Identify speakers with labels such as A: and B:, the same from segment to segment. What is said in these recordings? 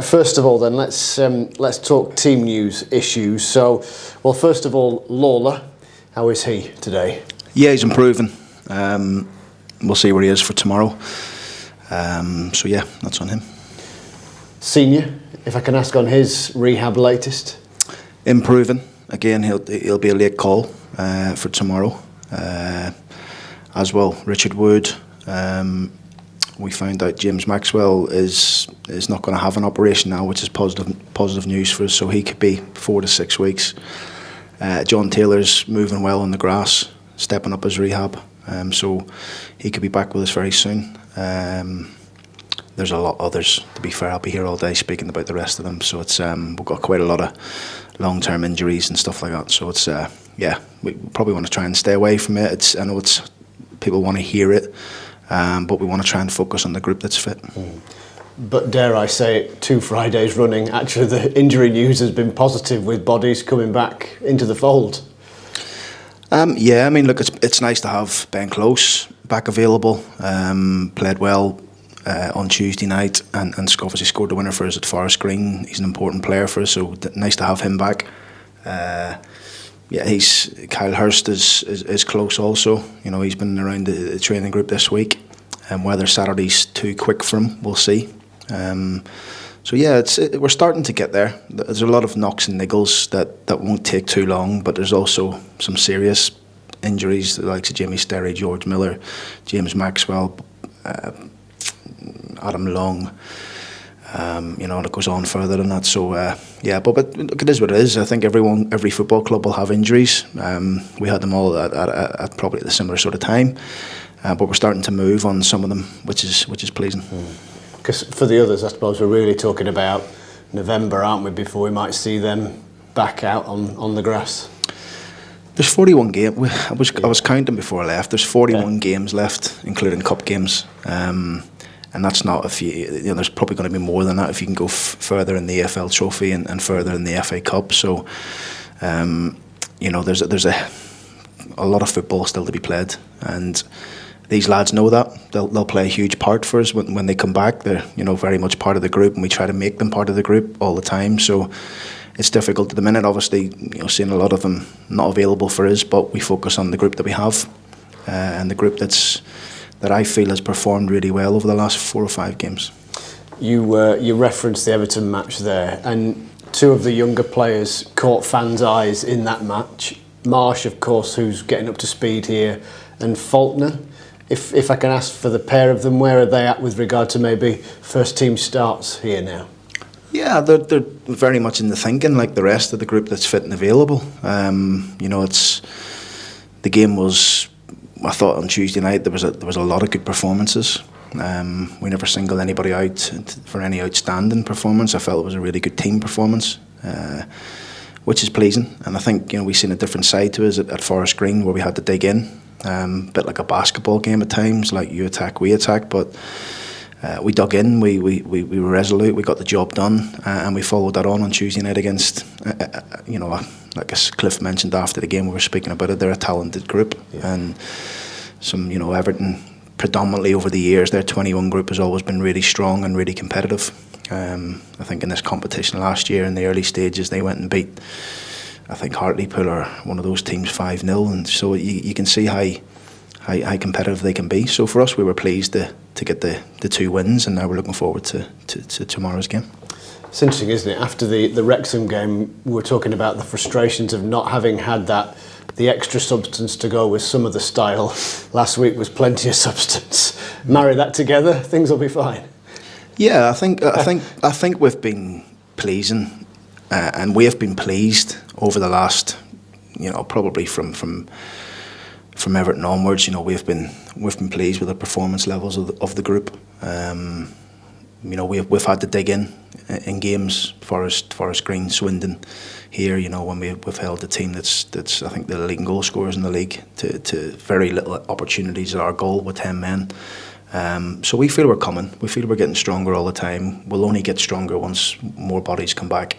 A: First of all, then let's talk team news issues. So, well, first of all, Lawler, how is he today?
B: Yeah, he's improving. We'll see where he is for tomorrow. So yeah, that's on him.
A: Senior, if I can ask on his rehab latest.
B: Improving. Again, he'll be a late call for tomorrow. As well, Richard Wood. We found out James Maxwell is not going to have an operation now, which is positive news for us. So he could be 4 to 6 weeks. John Taylor's moving well on the grass, stepping up his rehab. So he could be back with us very soon. There's a lot of others. To be fair, I'll be here all day speaking about the rest of them. So it's we've got quite a lot of long-term injuries and stuff like that. So it's we probably want to try and stay away from it. I know people want to hear it. But we want to try and focus on the group that's fit.
A: But dare I say it, 2 Fridays running, actually the injury news has been positive with bodies coming back into the fold.
B: Yeah, I mean, look, it's nice to have Ben Close back available. Played well on Tuesday night and obviously scored the winner for us at Forest Green. He's an important player for us, so nice to have him back. Yeah, Kyle Hurst is close also. You know, he's been around the training group this week, and whether Saturday's too quick for him, we'll see. So yeah, we're starting to get there. There's a lot of knocks and niggles that won't take too long, but there's also some serious injuries, the likes of Jamie Sterry, George Miller, James Maxwell, Adam Long. And it goes on further than that. So yeah, but look, it is what it is. I think every football club will have injuries. We had them all at probably the similar sort of time, but we're starting to move on some of them, which is pleasing.
A: Because for the others, I suppose we're really talking about November, aren't we? Before we might see them back out on the grass.
B: There's 41 games. I was counting before I left. There's 41 games left, including cup games. And that's not there's probably going to be more than that if you can go further in the AFL Trophy and further in the FA Cup. So, there's a lot of football still to be played, and these lads know that they'll play a huge part for us when they come back. They're very much part of the group, and we try to make them part of the group all the time. So it's difficult at the minute. Obviously, seeing a lot of them not available for us, but we focus on the group that we have, and the group that I feel has performed really well over the last 4 or 5 games.
A: You referenced the Everton match there, and 2 of the younger players caught fans' eyes in that match. Marsh, of course, who's getting up to speed here, and Faulkner. If I can ask for the pair of them, where are they at with regard to maybe first team starts here now?
B: Yeah, they're very much in the thinking like the rest of the group that's fit and available. The game was. I thought on Tuesday night there was a lot of good performances. We never singled anybody out for any outstanding performance. I felt it was a really good team performance, which is pleasing. And I think we've seen a different side to us at Forest Green where we had to dig in, a bit like a basketball game at times, like you attack, we attack. But we dug in, we were resolute, we got the job done, and we followed that on Tuesday night against like as Cliff mentioned after the game, we were speaking about it, they're a talented group. Yeah. And some, Everton, predominantly over the years, their 21 group has always been really strong and really competitive. I think in this competition last year, in the early stages, they went and beat, I think, Hartlepool or one of those teams 5-0. And so you can see how competitive they can be. So for us, we were pleased to get the 2 wins, and now we're looking forward to tomorrow's game.
A: It's interesting, isn't it? After the Wrexham game, we were talking about the frustrations of not having had the extra substance to go with some of the style. Last week was plenty of substance. Marry that together, things will be fine.
B: Yeah, I think we've been pleasing, and we have been pleased over the last, probably from Everton onwards. We've been pleased with the performance levels of the group. We've had to dig in games, Forest Green, Swindon, here. When we've held a team that's I think the leading goal scorers in the league to very little opportunities at our goal with 10 men. So we feel we're coming. We feel we're getting stronger all the time. We'll only get stronger once more bodies come back,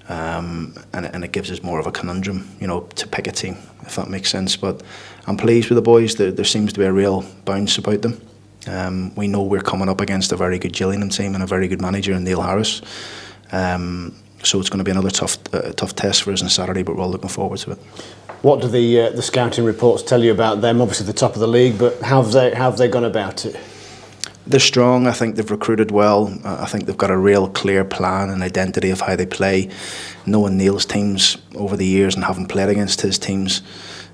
B: and it gives us more of a conundrum, to pick a team, if that makes sense. But I'm pleased with the boys. There seems to be a real bounce about them. We know we're coming up against a very good Gillingham team and a very good manager in Neil Harris. So it's going to be another tough test for us on Saturday, but we're all looking forward to it.
A: What do the scouting reports tell you about them? Obviously the top of the league, but how have they gone about it?
B: They're strong. I think they've recruited well. I think they've got a real clear plan and identity of how they play. Knowing Neil's teams over the years and having played against his teams,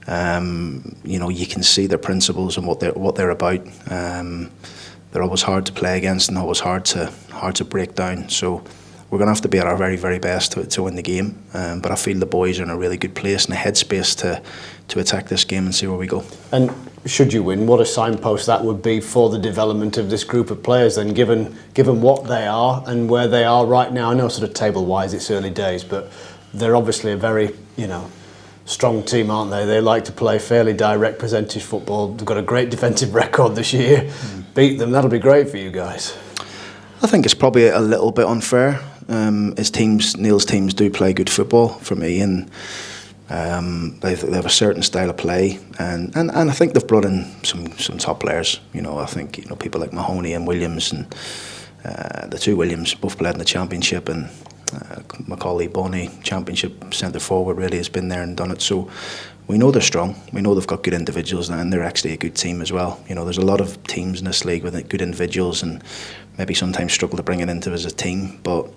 B: you can see their principles and what they're about. They're always hard to play against and always hard to break down. So we're going to have to be at our very, very best to win the game. But I feel the boys are in a really good place and a headspace to attack this game and see where we go.
A: And should you win, what a signpost that would be for the development of this group of players then, given what they are and where they are right now. I know sort of table-wise it's early days, but they're obviously a very, strong team, aren't they? They like to play fairly direct percentage football. They've got a great defensive record this year. Beat them, that'll be great for you guys.
B: I think it's probably a little bit unfair. Neil's teams do play good football for me, and they have a certain style of play, and I think they've brought in some top players. I think people like Mahoney and Williams, and the two Williams both played in the Championship, and Macaulay Boney, Championship centre forward, really has been there and done it. So we know they're strong. We know they've got good individuals, and they're actually a good team as well. There's a lot of teams in this league with good individuals, and maybe sometimes struggle to bring it into as a team. But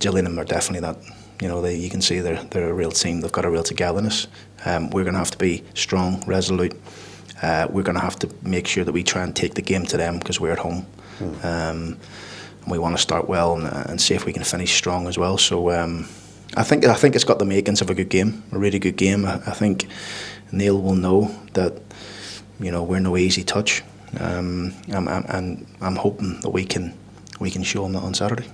B: Gillingham are definitely that. You can see they're a real team. They've got a real togetherness. We're going to have to be strong, resolute. We're going to have to make sure that we try and take the game to them because we're at home. We want to start well and see if we can finish strong as well. So I think it's got the makings of a good game, a really good game. I think Neil will know that we're no easy touch, and I'm hoping that we can show him that on Saturday.